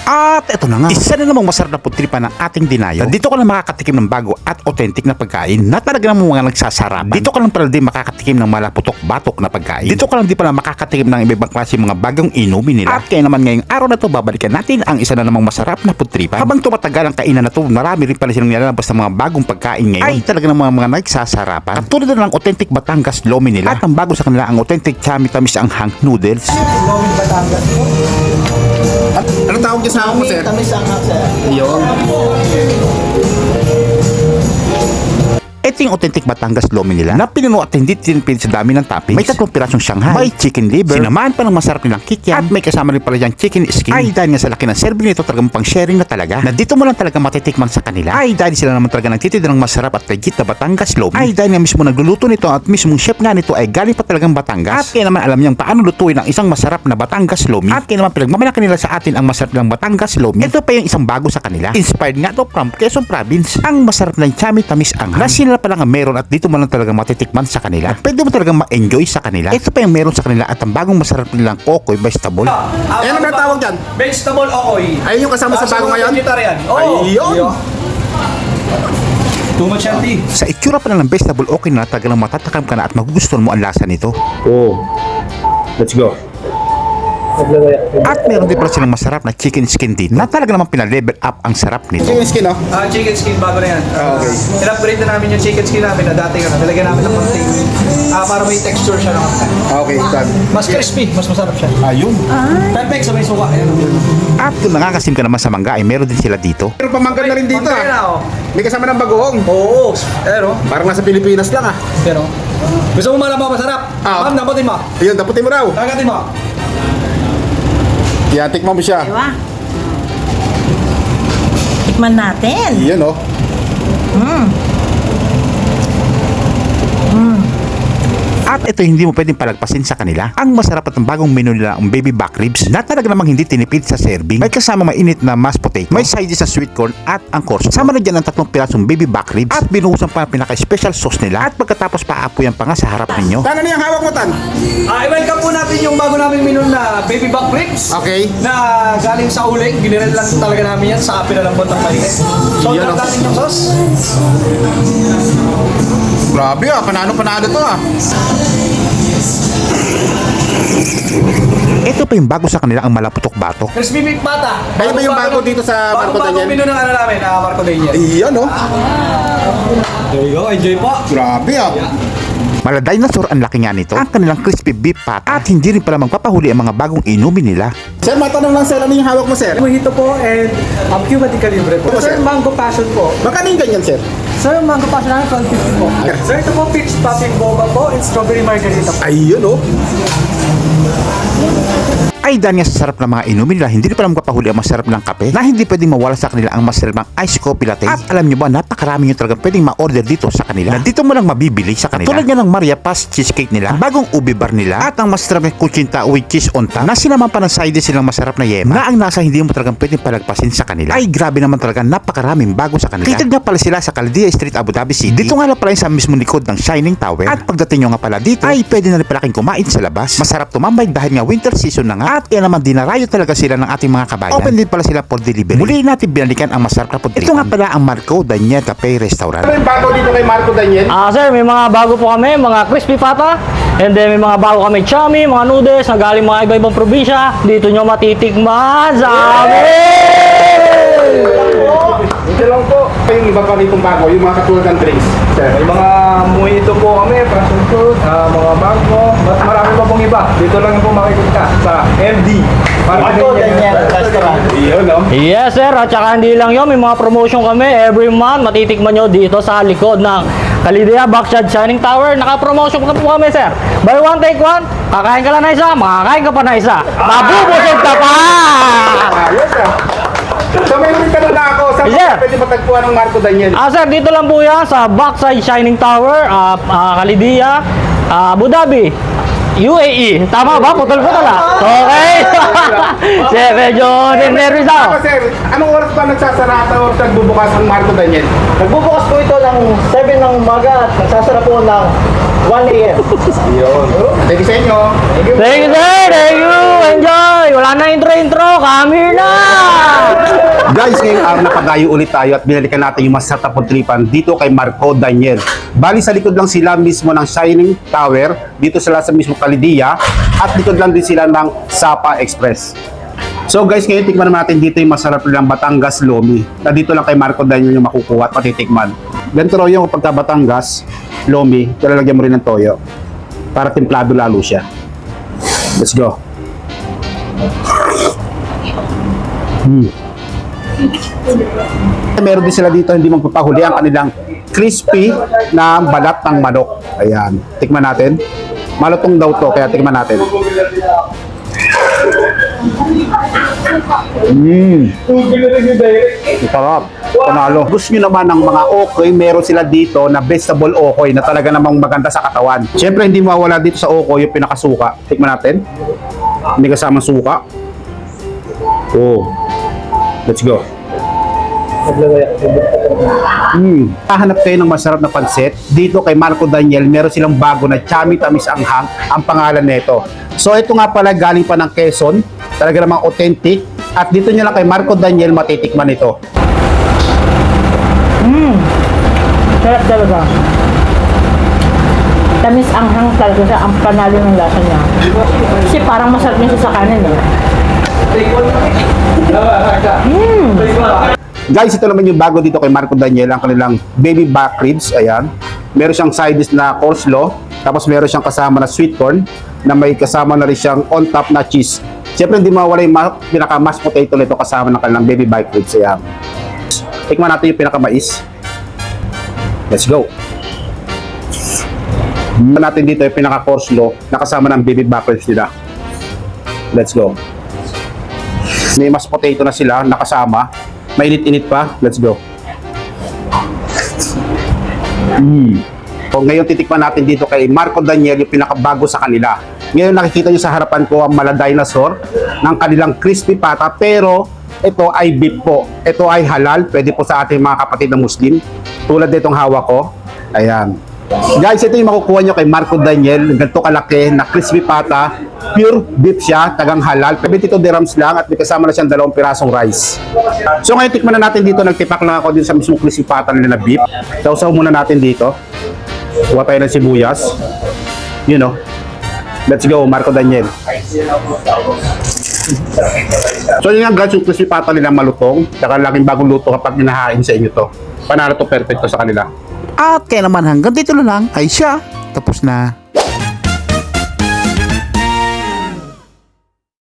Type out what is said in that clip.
At eto na nga, isa na namang masarap na putripan ng ating dinayo. Dito ka lang makakatikim ng bago at authentic na pagkain na talaga namang mga nagsasarapan. Dito ka lang pala din makakatikim ng malaputok-batok na pagkain. Dito ka lang din pala makakatikim ng iba-ibang klase mga bagong inumin nila. At kaya naman ngayong araw na to, babalikan natin ang isa na namang masarap na putripan. Habang tumatagal ang kainan na to, marami rin pala silang nilalabas ng mga bagong pagkain ngayon. Ay talaga namang mga nagsasarapan. Katulad na ng authentic Batangas lomi nila. At ang bago sa kanila ang authentic chami tamis ang hang noodles. Lomi Batangas po. Anong tawag niya sa ako mo, sir? Tamis ang sir. Yun. Ito yung authentic Batangas lomi nila na pinuno at hindi tinipid sa dami ng toppings. May 3 pirasong Shanghai, may chicken liver, sinamahan pa ng masarap nilang kikiam, at may kasama rin pala diyang chicken skin. Ay dahil nga sa laki ng serving nito, talagang pang sharing na talaga. Na dito mo lang talaga matitikman sa kanila. Ay dahil sila naman talaga nagtitid ng masarap at legit na Batangas lomi. Ay dahil nga mismo nagluluto nito at mismong chef nga nito ay galing pa talagang Batangas. At kaya naman alam niyang paano lutuin ang isang masarap na Batangas lomi. At kaya naman pinagmamalaki nila sa atin ang masarap ng Batangas lomi. Ito pa yung isang bago sa kanila. Inspired nga to from Quezon Province. Ang masarap na chami tamis ang na sila pa lang ang meron at dito mo lang talaga matitikman sa kanila. At pwede mo talagang ma-enjoy sa kanila. Ito pa yung meron sa kanila at ang bagong masarap nilang okoy vegetable. Ayan ang tawag dyan. Vegetable okoy. Ayun yung kasama sa bago ngayon? Vegetarian. Oh, Ayun. Too much healthy. Sa itsura pa lang ng vegetable okay na talagang matatakam ka na at magugustuhan mo ang lasa nito. Oh. Let's go. At meron din pala silang masarap na chicken skin dito na talaga naman pinalevel up ang sarap nito. Chicken skin, oh? Chicken skin bago na yan. Okay. In-upgrade na namin yung chicken skin namin na dati nilagyan namin ng konting para may texture siya naman. Okay, done. Mas crispy, mas masarap siya. Ayun. Perfect sa may suka. Ayan. At kung nakakasim ka naman sa mangga ay meron din sila dito. Pero pamanggan na rin dito, Pangkaya na, ah. oh. May kasama ng bagoong. Oo, pero, Parang nasa Pilipinas lang, ah. pero. Gusto mo malaman masarap? Ma'am, dapatin mo. Ayun, daputin mo raw. Kagatin mo. Yan, tikman mo siya. Diba? Tikman natin. Yan, oh. At ito hindi mo pwedeng palagpasin sa kanila. Ang masarap at ang bagong menu nila ang baby back ribs na talaga namang hindi tinipid sa serving. May kasama mainit na mashed potato, may side dish na sweet corn at ang course. Sama na dyan ang 3 pirasong baby back ribs at binuhusan pa ang pinaka-special sauce nila at pagkatapos paapoyan pa nga sa harap ninyo. Tan, ano yung hawak mo, Tan? I-welcome po natin yung bago naming menu na baby back ribs. Okay. Na galing sa uling. Ginirel lang talaga namin yan sa api na lambot ng mainit. So, Yan, drop oh. natin yung sauce. Grabe, ah. Panalo-panalo to, ah. Ito pa yung bago sa kanila ang malaputok-batok. Crispy meat pata. Kaya ba yung bago dito sa Marco Bagong Daniel? menu ng ano namin, Marco Daniel. Yan, oh. There you go, enjoy po. Grabe, ah. Mala dinosaur ang laki nga nito. Ang kanilang crispy beef pat at hindi rin pala magpapahuli ang mga bagong inumin nila. Sir, matanong lang, sir. Ano yung hawak mo, sir? Mojito po and Cuba de Calibre po. Opo, sir. Sir, mango passion po. Magkano yung ganyan, sir? Sir, mango passion namin 12.50 po. Sir, ito po peach popping boba po and strawberry margarita po. Ayun, oh. Ay dahil nga sa sarap ng mga inumin nila, hindi rin pala magpapahuli ang masarap ng kape na hindi pwedeng mawala sa kanila ang masarap ng ice coffee latte. At alam nyo ba, napakarami nyo talagang pwedeng ma-order dito sa kanila na dito mo lang mabibili sa kanila. Tulad nga ng Maria Paz cheesecake nila, ang bagong ubi bar nila, at ang masarap ng kuchinta with cheese on top na sinaman pa ng side dish silang masarap na yema na ang nasa hindi mo talagang pwedeng palagpasin sa kanila. Ay grabe naman talaga, napakaraming bago sa kanila. Kitid nga pala sila sa Caldia Street, Abu Dhabi City. Dito nga lang pala sa mismo likod ng Shining Tower. At pagdating nyo nga pala dito, ay pwede na rin pala kayong kumain sa labas. Masarap tumambay dahil nga winter season na nga. At kaya naman dinarayo talaga sila ng ating mga kabayan. Open din pala sila for delivery. Muli natin binalikan ang masarap na pudripan. Ito nga pala ang Marco Daniel Cafe Restaurant. Ano yung bago dito kay Marco Daniel? Sir, may mga bago po kami, mga crispy pata, and then may mga bago kami chami, mga noodles, na galing mga iba-ibang probinsya. Dito nyo matitikman sa amin! Ito lang po. Yung iba pa nitong bago, yung mga katulad ng drinks. Sir. May mga mojito po kami, passion fruit, mga mango, mas marami pa pong iba. Dito lang po makikita sa MD. Marco Daniel Restaurant. Iyon, no? Yes sir, at saka hindi lang yun, may mga promotion kami every month. Matitikman nyo dito sa likod ng Calidea Backyard Shining Tower. Naka-promotion na po kami sir. Buy one, take one. Kakain ka lang na isa, makakain ka pa na isa. Mabubusog ka pa! Ayos, ah. So, may ulit tanong na ako. Saan Yes, sir. pwede matagpuan ng Marco Daniel? Sir, dito lang po yan sa backside Shining Tower, Calidea, Abu Dhabi, UAE. Tama ba? Putol-putol Okay. Sir, medyo nervous ako. Ako, sir, anong oras ba nagsasarata o nagbubukas ang Marco Daniel? Nagbubukas po ito ng 7 ng umaga at nagsasara po ng 1 a.m. Yun. Thank you sa inyo. Thank you, sir. Thank you. Enjoy. Wala na intro. Come here na. Guys, ngayong araw na padayo ulit tayo at binalikan natin yung masarap na pagtripan dito kay Marco Daniel. Bali sa likod lang sila mismo ng Shining Tower, dito sila sa mismo Calidia, at likod lang din sila ng Sapa Express. So guys, ngayon tikman naman natin dito yung masarap nilang Batangas Lomi. Na dito lang kay Marco Daniel yung makukuha at matitikman. Ganito raw yung pagka Batangas Lomi, talalagyan mo rin ng toyo para templado lalo siya. Let's go. Meron din sila dito hindi magpapahuli ang kanilang crispy na balat ng manok. Ayan, tikman natin. Malutong daw to, kaya tikman natin. Sarap. Panalo. Gusto nyo naman ng mga okoy, meron sila dito na vegetable okoy na talaga namang maganda sa katawan. Siyempre, hindi mawala dito sa okoy yung pinakasuka. Tikman natin. Hindi kasamang suka. Oh. Let's go. Hahanap kayo ng masarap na pansit. Dito kay Marco Daniel, meron silang bago na Chami Tamis Anghang ang pangalan nito. So ito nga pala galing pa ng Quezon. Talaga namang authentic. At dito nyo lang kay Marco Daniel matitikman ito. Sarap talaga. Tamis anghang talaga siya, ang panalo ng lasa niya. Kasi parang masarap niya siya sa kanin eh. Guys, ito naman yung bago dito kay Marco Daniel, ang kanilang baby back ribs. Ayan. Meron siyang side dish na coleslaw. Tapos meron siyang kasama na sweet corn na may kasama na rin siyang on top na cheese. Siyempre hindi mawala yung pinaka-mashed potato nito kasama ng kanilang baby back ribs. Ayan. Tikman natin yung pinaka-mais. Let's go. Tikman natin dito yung pinaka-coleslaw na kasama ng baby back ribs nila. Let's go. May mashed potato na sila nakasama. Mainit-init pa. Let's go. So, ngayon titikman natin dito kay Marco Daniel yung pinakabago sa kanila. Ngayon nakikita nyo sa harapan ko ang mala dinosaur ng kanilang crispy pata, pero ito ay beef po. Ito ay halal. Pwede po sa ating mga kapatid na Muslim. Tulad nitong hawak ko. Ayan. Guys, ito yung makukuha nyo kay Marco Daniel. Ganito kalaki na crispy pata. Pure beef siya, tagang halal. 22 dirhams lang at may kasama na siyang 2 pirasong rice. So ngayon tikman na natin dito. Nagtipak lang ako din sa mismong crispy pata nila na beef. Sausaw muna natin dito. Kuha tayo ng sibuyas. You know. Let's go, Marco Daniel. So yun nga guys, yung crispy pata nila malutong. Saka laking bagong luto kapag hinahain sa inyo to. Panalo to, perfecto sa kanila. At kaya naman hanggang dito na lang ay siya tapos na.